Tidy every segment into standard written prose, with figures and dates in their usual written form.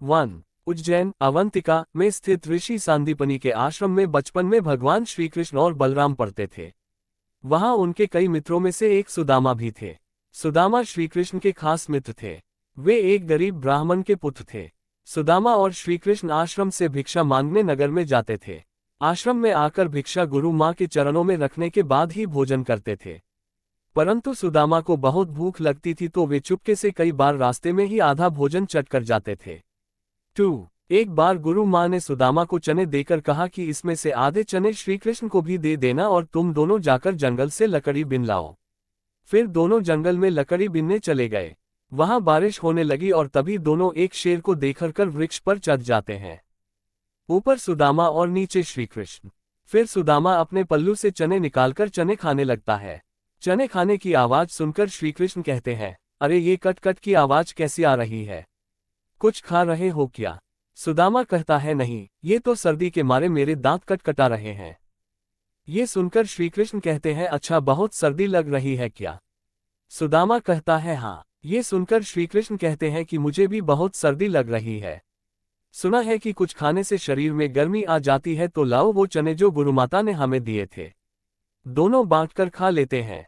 1 उज्जैन अवंतिका में स्थित ऋषि सांदीपनि के आश्रम में बचपन में भगवान श्री कृष्ण और बलराम पढ़ते थे। वहां उनके कई मित्रों में से एक सुदामा भी थे। सुदामा श्री कृष्ण के खास मित्र थे। वे एक गरीब ब्राह्मण के पुत्र थे। सुदामा और श्री कृष्ण आश्रम से भिक्षा मांगने नगर में जाते थे। आश्रम में आकर भिक्षा गुरु माँ के चरणों में रखने के बाद ही भोजन करते थे। परंतु सुदामा को बहुत भूख लगती थी तो वे चुपके से कई बार रास्ते में ही आधा भोजन चट कर जाते थे। 2 एक बार गुरु माँ ने सुदामा को चने देकर कहा कि इसमें से आधे चने श्री कृष्ण को भी दे देना और तुम दोनों जाकर जंगल से लकड़ी बिन लाओ। फिर दोनों जंगल में लकड़ी बिनने चले गए। वहां बारिश होने लगी और तभी दोनों एक शेर को देखकर वृक्ष पर चढ़ जाते हैं। ऊपर सुदामा और नीचे श्री कृष्ण। फिर सुदामा अपने पल्लू से चने निकालकर चने खाने लगता है। चने खाने की आवाज सुनकर श्री कृष्ण कहते हैं, अरे ये कट कट की आवाज कैसी आ रही है? कुछ खा रहे हो क्या? सुदामा कहता है, नहीं, ये तो सर्दी के मारे मेरे दांत कटकटा रहे हैं। ये सुनकर श्री कृष्ण कहते हैं, अच्छा बहुत सर्दी लग रही है क्या? सुदामा कहता है, हाँ। ये सुनकर श्री कृष्ण कहते हैं कि मुझे भी बहुत सर्दी लग रही है। सुना है कि कुछ खाने से शरीर में गर्मी आ जाती है, तो लाओ वो चने जो गुरुमाता ने हमें दिए थे, दोनों बांटकर खा लेते हैं।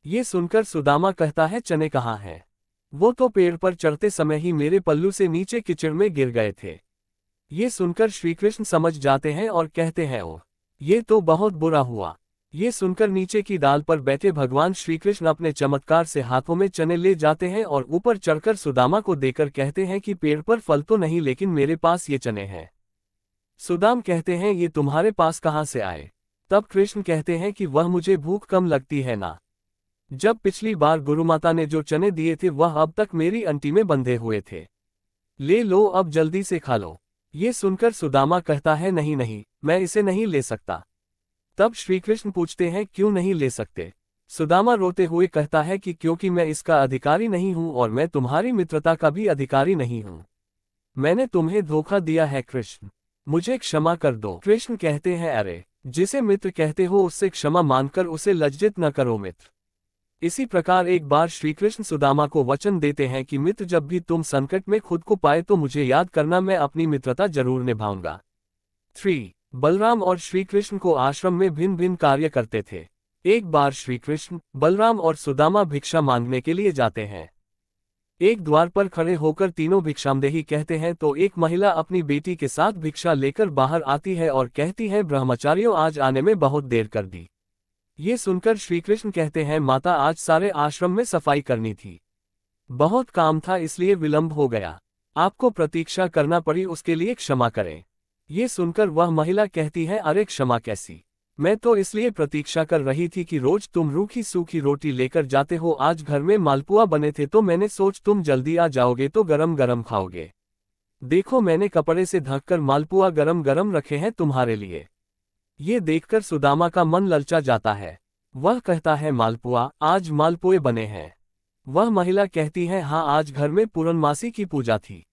ये सुनकर सुदामा कहता है, चने कहाँ हैं? वो तो पेड़ पर चढ़ते समय ही मेरे पल्लू से नीचे कीचड़ में गिर गए थे। ये सुनकर श्री कृष्ण समझ जाते हैं और कहते हैं, ओह, ये तो बहुत बुरा हुआ। ये सुनकर नीचे की डाल पर बैठे भगवान श्री कृष्ण अपने चमत्कार से हाथों में चने ले जाते हैं और ऊपर चढ़कर सुदामा को देकर कहते हैं कि पेड़ पर फल तो नहीं, लेकिन मेरे पास ये चने हैं। सुदाम कहते हैं, ये तुम्हारे पास कहाँ से आए? तब कृष्ण कहते हैं कि वह मुझे भूख कम लगती है ना। जब पिछली बार गुरुमाता ने जो चने दिए थे वह अब तक मेरी अंटी में बंधे हुए थे। ले लो, अब जल्दी से खा लो। ये सुनकर सुदामा कहता है, नहीं नहीं, मैं इसे नहीं ले सकता। तब श्री कृष्ण पूछते हैं, क्यों नहीं ले सकते? सुदामा रोते हुए कहता है कि क्योंकि मैं इसका अधिकारी नहीं हूं और मैं तुम्हारी मित्रता का भी अधिकारी नहीं हूं। मैंने तुम्हें धोखा दिया है कृष्ण, मुझे क्षमा कर दो। कृष्ण कहते हैं, अरे, जिसे मित्र कहते हो उससे क्षमा मानकर उसे लज्जित न करो मित्र। इसी प्रकार एक बार श्री कृष्ण सुदामा को वचन देते हैं कि मित्र, जब भी तुम संकट में खुद को पाए तो मुझे याद करना, मैं अपनी मित्रता जरूर निभाऊंगा। 3 बलराम और श्री कृष्ण को आश्रम में भिन्न भिन्न कार्य करते थे। एक बार श्री कृष्ण, बलराम और सुदामा भिक्षा मांगने के लिए जाते हैं। एक द्वार पर खड़े होकर तीनों भिक्षामदेही कहते हैं तो एक महिला अपनी बेटी के साथ भिक्षा लेकर बाहर आती है और कहती है, ब्रह्मचारियों, आज आने में बहुत देर कर दी। ये सुनकर श्री कृष्ण कहते हैं, माता, आज सारे आश्रम में सफाई करनी थी, बहुत काम था, इसलिए विलंब हो गया। आपको प्रतीक्षा करना पड़ी, उसके लिए क्षमा करें। ये सुनकर वह महिला कहती है, अरे क्षमा कैसी? मैं तो इसलिए प्रतीक्षा कर रही थी कि रोज तुम रूखी सूखी रोटी लेकर जाते हो, आज घर में मालपुआ बने थे तो मैंने सोच तुम जल्दी आ जाओगे तो गरम गरम खाओगे। देखो, मैंने कपड़े से ढककर मालपुआ गरम गरम रखे हैं तुम्हारे लिए। ये देखकर सुदामा का मन ललचा जाता है। वह कहता है, मालपुआ, आज मालपुए बने हैं? वह महिला कहती है, हाँ, आज घर में पूर्णमासी की पूजा थी।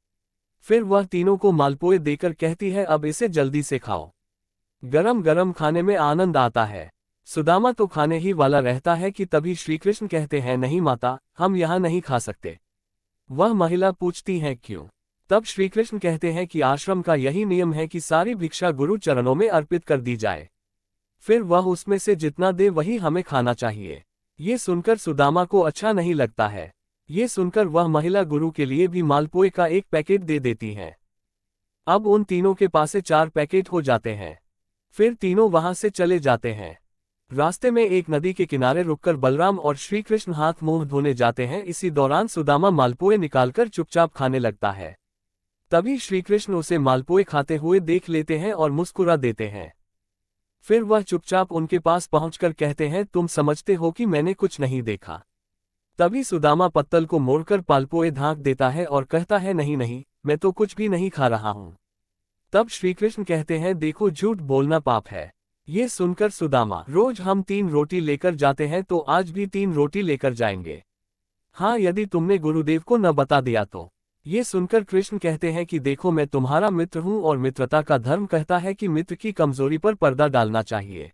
फिर वह तीनों को मालपुए देकर कहती है, अब इसे जल्दी से खाओ, गरम गरम खाने में आनंद आता है। सुदामा तो खाने ही वाला रहता है कि तभी श्री कृष्ण कहते हैं, नहीं माता, हम यहाँ नहीं खा सकते। वह महिला पूछती है, क्यों? तब श्री कृष्ण कहते हैं कि आश्रम का यही नियम है कि सारी भिक्षा गुरु चरणों में अर्पित कर दी जाए, फिर वह उसमें से जितना दे वही हमें खाना चाहिए। ये सुनकर सुदामा को अच्छा नहीं लगता है। ये सुनकर वह महिला गुरु के लिए भी मालपुए का एक पैकेट दे देती है। अब उन तीनों के पास 4 पैकेट हो जाते हैं। फिर तीनों वहां से चले जाते हैं। रास्ते में एक नदी के किनारे रुककर बलराम और श्री कृष्ण हाथ मुंह धोने जाते हैं। इसी दौरान सुदामा मालपुए निकालकर चुपचाप खाने लगता है। तभी श्री कृष्ण उसे मालपुए खाते हुए देख लेते हैं और मुस्कुरा देते हैं। फिर वह चुपचाप उनके पास पहुंचकर कहते हैं, तुम समझते हो कि मैंने कुछ नहीं देखा। तभी सुदामा पत्तल को मोड़कर मालपुए ढांक देता है और कहता है, नहीं नहीं, मैं तो कुछ भी नहीं खा रहा हूं। तब श्री कृष्ण कहते हैं, देखो, झूठ बोलना पाप है। ये सुनकर सुदामा, रोज हम 3 रोटी लेकर जाते हैं तो आज भी 3 रोटी लेकर जाएंगे। हाँ, यदि तुमने गुरुदेव को न बता दिया तो। ये सुनकर कृष्ण कहते हैं कि देखो, मैं तुम्हारा मित्र हूं और मित्रता का धर्म कहता है कि मित्र की कमजोरी पर पर्दा डालना चाहिए।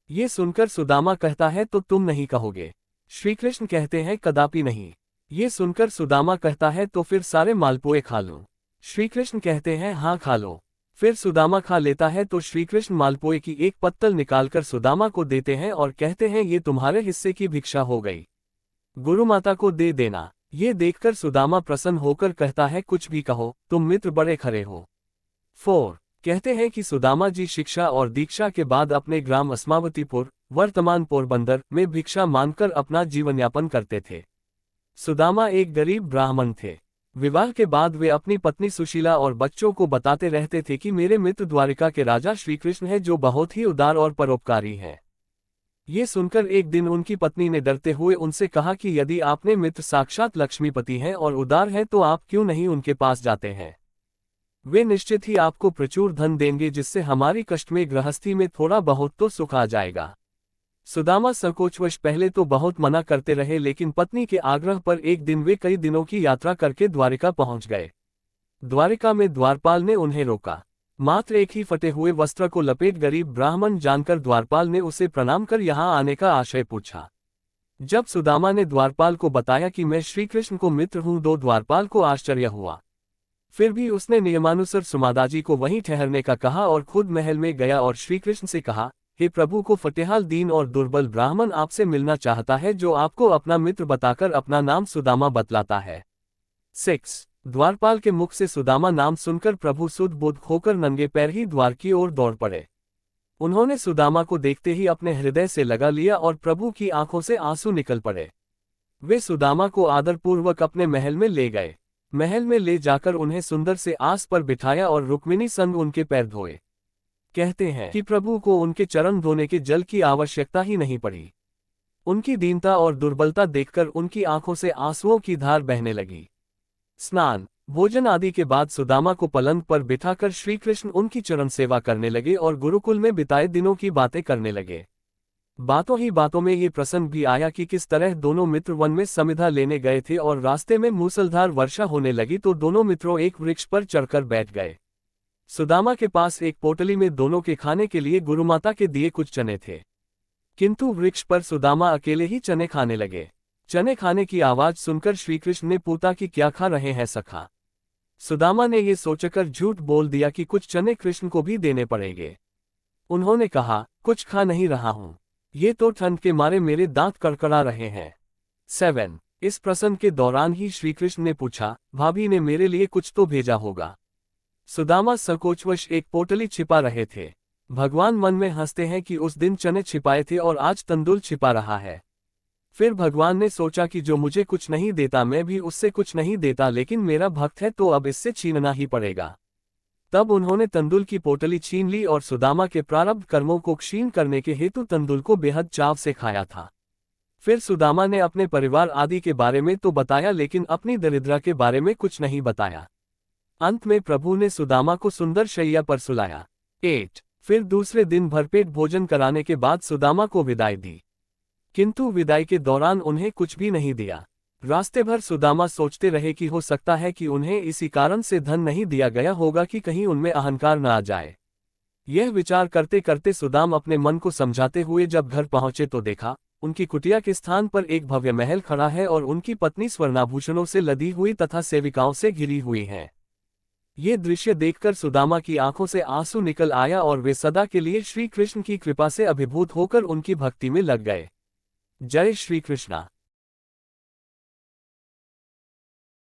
ये सुनकर सुदामा कहता है, तो तुम नहीं कहोगे? श्री कृष्ण कहते हैं, कदापि नहीं। ये सुनकर सुदामा कहता है, तो फिर सारे मालपुए खा लूं। श्री कृष्ण कहते हैं हाँ खा लो। फिर सुदामा खा लेता है तो श्री कृष्ण मालपुए की एक पत्तल निकालकर सुदामा को देते हैं और कहते हैं ये तुम्हारे हिस्से की भिक्षा हो गई, गुरु माता को दे देना। ये देखकर सुदामा प्रसन्न होकर कहता है कुछ भी कहो, तुम मित्र बड़े खरे हो। 4 कहते हैं कि सुदामा जी शिक्षा और दीक्षा के बाद अपने ग्राम अस्मावतीपुर, वर्तमान पोरबंदर में भिक्षा मांगकर अपना जीवन यापन करते थे। सुदामा एक गरीब ब्राह्मण थे। विवाह के बाद वे अपनी पत्नी सुशीला और बच्चों को बताते रहते थे कि मेरे मित्र द्वारिका के राजा श्री कृष्ण है जो बहुत ही उदार और परोपकारी हैं। ये सुनकर एक दिन उनकी पत्नी ने डरते हुए उनसे कहा कि यदि आपने मित्र साक्षात लक्ष्मीपति हैं और उदार हैं तो आप क्यों नहीं उनके पास जाते हैं। वे निश्चित ही आपको प्रचुर धन देंगे जिससे हमारी कष्ट में गृहस्थी में थोड़ा बहुत तो सुख आ जाएगा। सुदामा संकोचवश पहले तो बहुत मना करते रहे लेकिन पत्नी के आग्रह पर एक दिन वे कई दिनों की यात्रा करके द्वारिका पहुंच गए। द्वारिका में द्वारपाल ने उन्हें रोका। मात्र एक ही फटे हुए वस्त्र को लपेट गरीब ब्राह्मण जानकर द्वारपाल ने उसे प्रणाम कर यहाँ आने का आशय पूछा। जब सुदामा ने द्वारपाल को बताया कि मैं श्री कृष्ण को मित्र हूँ तो द्वारपाल को आश्चर्य हुआ। फिर भी उसने नियमानुसार सुमादाजी को वहीं ठहरने का कहा और खुद महल में गया और श्री कृष्ण से कहा, हे प्रभु को फटेहाल दीन और दुर्बल ब्राह्मण आपसे मिलना चाहता है जो आपको अपना मित्र बताकर अपना नाम सुदामा बतलाता है। 6 द्वारपाल के मुख से सुदामा नाम सुनकर प्रभु सुध बुध होकर नंगे पैर ही द्वार की ओर दौड़ पड़े। उन्होंने सुदामा को देखते ही अपने हृदय से लगा लिया और प्रभु की आंखों से आंसू निकल पड़े। वे सुदामा को आदरपूर्वक अपने महल में ले गए। महल में ले जाकर उन्हें सुंदर से आस पर बिठाया और रुक्मिणी संग उनके पैर धोए। कहते हैं कि प्रभु को उनके चरण धोने के जल की आवश्यकता ही नहीं पड़ी। उनकी दीनता और दुर्बलता देखकर उनकी आंखों से आंसुओं की धार बहने लगी। स्नान भोजन आदि के बाद सुदामा को पलंग पर बिठाकर श्री कृष्ण उनकी चरण सेवा करने लगे और गुरुकुल में बिताए दिनों की बातें करने लगे। बातों ही बातों में ये प्रसंग भी आया कि किस तरह दोनों मित्र वन में समिधा लेने गए थे और रास्ते में मूसलधार वर्षा होने लगी तो दोनों मित्रों एक वृक्ष पर चढ़कर बैठ गए। सुदामा के पास एक पोटली में दोनों के खाने के लिए गुरुमाता के दिए कुछ चने थे, किंतु वृक्ष पर सुदामा अकेले ही चने खाने लगे। चने खाने की आवाज सुनकर श्रीकृष्ण ने पूछा कि क्या खा रहे हैं सखा। सुदामा ने ये सोचकर झूठ बोल दिया कि कुछ चने कृष्ण को भी देने पड़ेंगे। उन्होंने कहा, कुछ खा नहीं रहा हूं, ये तो ठंड के मारे मेरे दांत कड़कड़ा रहे हैं। 7 इस प्रसंग के दौरान ही श्रीकृष्ण ने पूछा, भाभी ने मेरे लिए कुछ तो भेजा होगा। सुदामा संकोचवश एक पोटली छिपा रहे थे। भगवान मन में हंसते हैं कि उस दिन चने छिपाए थे और आज तंदुल छिपा रहा है। फिर भगवान ने सोचा कि जो मुझे कुछ नहीं देता मैं भी उससे कुछ नहीं देता, लेकिन मेरा भक्त है तो अब इससे छीनना ही पड़ेगा। तब उन्होंने तंदुल की पोटली छीन ली और सुदामा के प्रारब्ध कर्मों को क्षीण करने के हेतु तंदुल को बेहद चाव से खाया था। फिर सुदामा ने अपने परिवार आदि के बारे में तो बताया लेकिन अपनी दरिद्रता के बारे में कुछ नहीं बताया। अंत में प्रभु ने सुदामा को सुंदर शैया पर सुलाया। 8 फिर दूसरे दिन भरपेट भोजन कराने के बाद सुदामा को विदाई दी, किंतु विदाई के दौरान उन्हें कुछ भी नहीं दिया। रास्ते भर सुदामा सोचते रहे कि हो सकता है कि उन्हें इसी कारण से धन नहीं दिया गया होगा कि कहीं उनमें अहंकार न आ जाए। यह विचार करते करते सुदाम अपने मन को समझाते हुए जब घर पहुंचे तो देखा, उनकी कुटिया के स्थान पर एक भव्य महल खड़ा है और उनकी पत्नी स्वर्णाभूषणों से लदी हुई तथा सेविकाओं से घिरी हुई है। ये दृश्य देखकर सुदामा की आंखों से आंसू निकल आया और वे सदा के लिए श्री कृष्ण की कृपा से अभिभूत होकर उनकी भक्ति में लग गए। जय श्री कृष्णा।